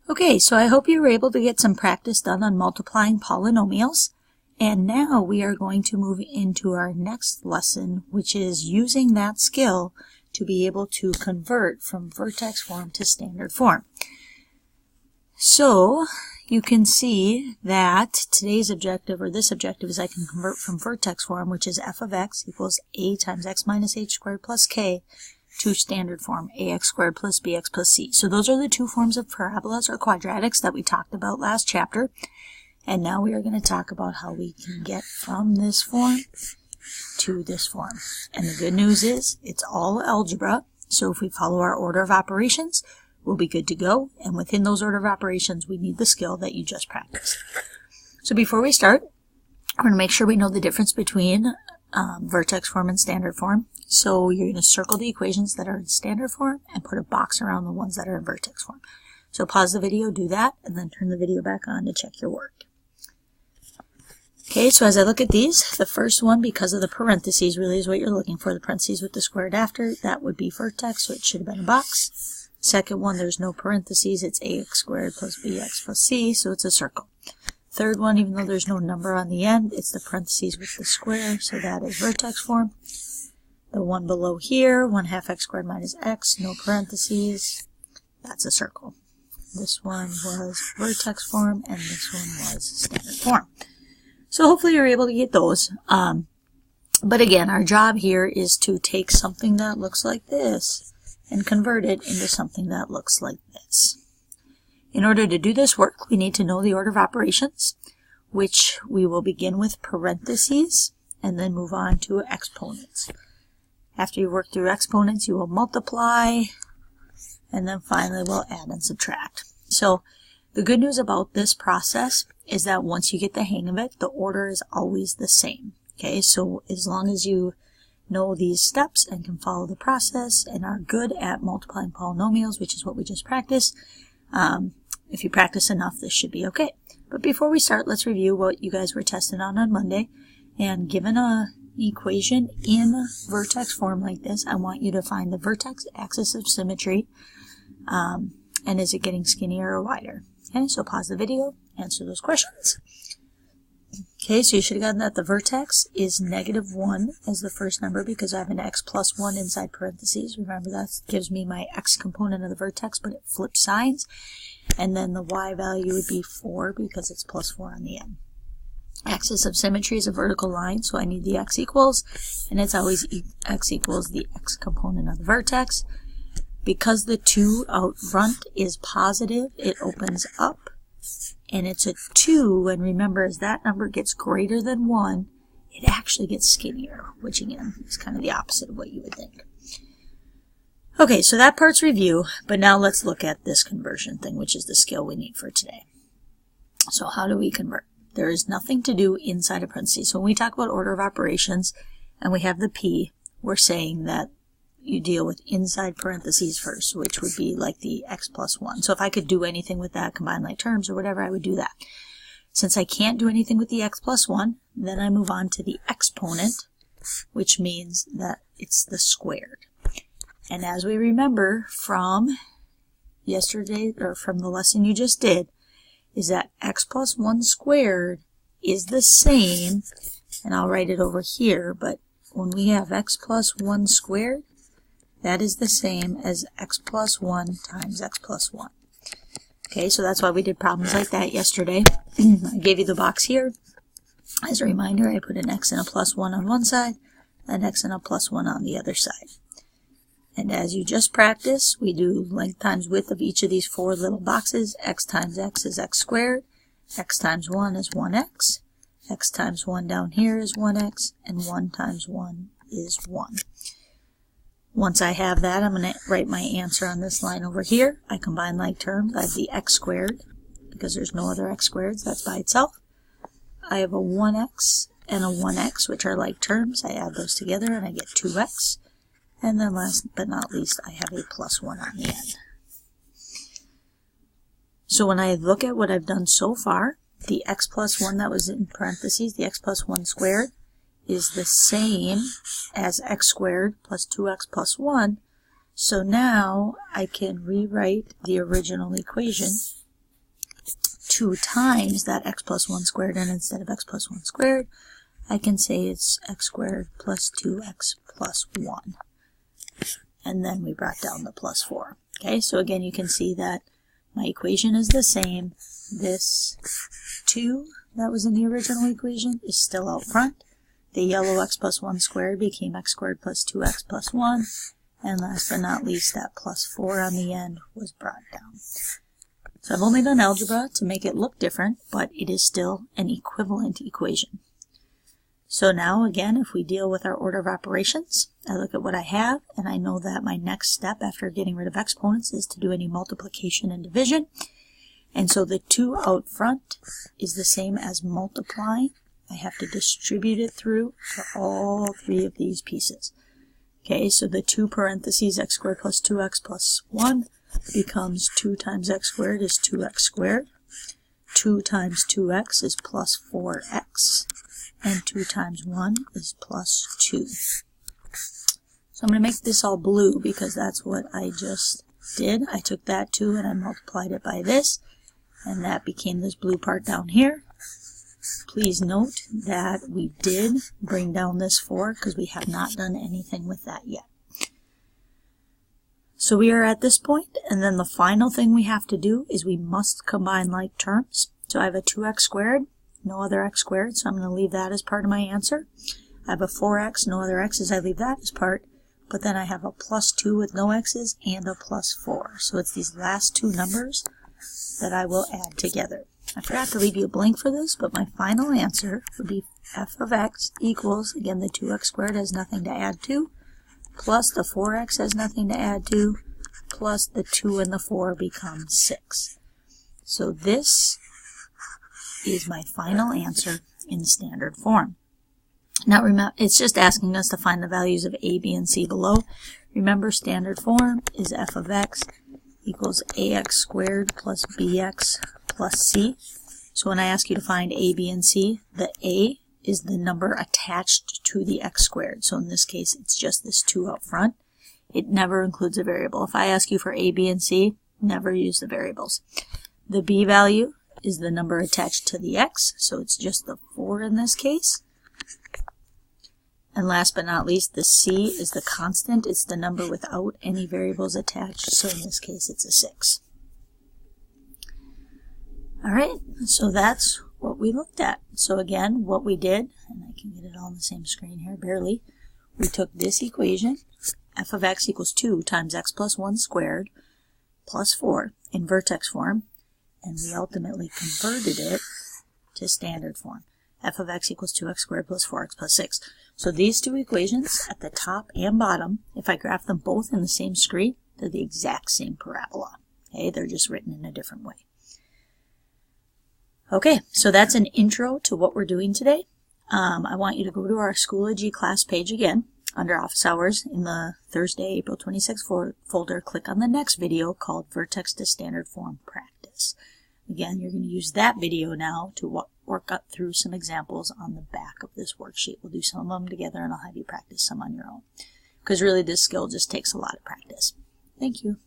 Okay, so I hope you were able to get some practice done on multiplying polynomials. And now we are going to move into our next lesson, which is using that skill to be able to convert from vertex form to standard form. So you can see that today's objective, or this objective, is I can convert from vertex form, which is f of x equals a times x minus h squared plus k, to standard form, ax squared plus bx plus c. So those are the two forms of parabolas or quadratics that we talked about last chapter. And now we are going to talk about how we can get from this form to this form. And the good news is it's all algebra. So if we follow our order of operations, we'll be good to go. And within those order of operations, we need the skill that you just practiced. So before we start, we're going to make sure we know the difference between vertex form and standard form. So you're going to circle the equations that are in standard form and put a box around the ones that are in vertex form. So pause the video, do that, and then turn the video back on to check your work. Okay, so as I look at these, the first one, because of the parentheses, really is what you're looking for, the parentheses with the squared after, that would be vertex, so it should have been a box. Second one, there's no parentheses, it's ax squared plus bx plus c, so it's a circle. Third one, even though there's no number on the end, it's the parentheses with the square, so that is vertex form. The one below here, 1/2 x squared minus x, no parentheses, that's a circle. This one was vertex form, and this one was standard form. So hopefully you're able to get those. But again, our job here is to take something that looks like this and convert it into something that looks like this. In order to do this work, we need to know the order of operations, which we will begin with parentheses and then move on to exponents. After you work through exponents, you will multiply, and then finally we'll add and subtract. So the good news about this process is that once you get the hang of it, the order is always the same. Okay, so as long as you know these steps and can follow the process and are good at multiplying polynomials, which is what we just practiced, if you practice enough, this should be okay. But before we start, let's review what you guys were tested on Monday. And given an equation in vertex form like this, I want you to find the vertex axis of symmetry, and is it getting skinnier or wider? Okay, so pause the video, answer those questions. Okay, so you should have gotten that the vertex is -1 as the first number because I have an x plus 1 inside parentheses. Remember, that gives me my x component of the vertex, but it flips signs. And then the y value would be 4 because it's plus 4 on the end. Axis of symmetry is a vertical line, so I need the x equals, and it's always x equals the x component of the vertex. Because the 2 out front is positive, it opens up, and it's a 2, and remember, as that number gets greater than 1, it actually gets skinnier, which again is kind of the opposite of what you would think. Okay, so that part's review, but now let's look at this conversion thing, which is the skill we need for today. So how do we convert? There is nothing to do inside a parentheses. So when we talk about order of operations and we have the p, we're saying that you deal with inside parentheses first, which would be like the x plus 1. So if I could do anything with that, combine like terms or whatever, I would do that. Since I can't do anything with the x plus 1, then I move on to the exponent, which means that it's the squared. And as we remember from yesterday, or from the lesson you just did, is that x plus 1 squared is the same, and I'll write it over here, but when we have x plus 1 squared, that is the same as x plus 1 times x plus 1. Okay, so that's why we did problems like that yesterday. I gave you the box here. As a reminder, I put an x and a plus 1 on one side, an x and a plus 1 on the other side. And as you just practiced, we do length times width of each of these 4 little boxes. X times x is x squared, x times 1 is 1x, x times 1 down here is 1x, and 1 times 1 is 1. Once I have that, I'm going to write my answer on this line over here. I combine like terms. I have the x squared, because there's no other x squareds, that's by itself. I have a 1x and a 1x, which are like terms. I add those together and I get 2x. And then last but not least, I have a plus 1 on the end. So when I look at what I've done so far, the x plus 1 that was in parentheses, the x plus 1 squared, is the same as x squared plus 2x plus 1. So now I can rewrite the original equation 2 times that x plus 1 squared, and instead of x plus 1 squared, I can say it's x squared plus 2x plus 1. And then we brought down the plus 4. Okay, so again, you can see that my equation is the same. This 2 that was in the original equation is still out front. The yellow x plus 1 squared became x squared plus 2x plus 1. And last but not least, that plus 4 on the end was brought down. So I've only done algebra to make it look different, but it is still an equivalent equation. So now, again, if we deal with our order of operations, I look at what I have, and I know that my next step after getting rid of exponents is to do any multiplication and division. And so the 2 out front is the same as multiplying. I have to distribute it through for all 3 of these pieces. Okay, so the 2 parentheses x squared plus 2x plus 1 becomes 2 times x squared is 2x squared. 2 times 2x is plus 4x. And 2 times 1 is plus 2. So I'm going to make this all blue because that's what I just did. I took that 2 and I multiplied it by this, and that became this blue part down here. Please note that we did bring down this 4 because we have not done anything with that yet. So we are at this point, and then the final thing we have to do is we must combine like terms. So I have a 2x squared. No other x squared, so I'm going to leave that as part of my answer. I have a 4x, no other x's, I leave that as part. But then I have a plus 2 with no x's and a plus 4. So it's these last 2 numbers that I will add together. I forgot to leave you a blank for this, but my final answer would be f of x equals, again, the 2x squared has nothing to add to, plus the 4x has nothing to add to, plus the 2 and the 4 become 6. So this is my final answer in standard form. Now remember, it's just asking us to find the values of a, b, and c below. Remember, standard form is f of x equals ax squared plus bx plus c. So when I ask you to find a, b, and c, the a is the number attached to the x squared. So in this case, it's just this 2 out front. It never includes a variable. If I ask you for a, b, and c, never use the variables. The b value is the number attached to the x, so it's just the 4 in this case. And last but not least, the c is the constant. It's the number without any variables attached, so in this case it's a 6. Alright, so that's what we looked at. So again, what we did, and I can get it all on the same screen here, barely, we took this equation, f of x equals 2 times x plus 1 squared plus 4 in vertex form, and we ultimately converted it to standard form. F of x equals 2x squared plus 4x plus 6. So these 2 equations at the top and bottom, if I graph them both in the same screen, they're the exact same parabola. Okay, they're just written in a different way. Okay, so that's an intro to what we're doing today. I want you to go to our Schoology class page again, under Office Hours in the Thursday, April 26th folder. Click on the next video called Vertex to Standard Form Practice. Again, you're going to use that video now to work up through some examples on the back of this worksheet. We'll do some of them together and I'll have you practice some on your own. Because really this skill just takes a lot of practice. Thank you.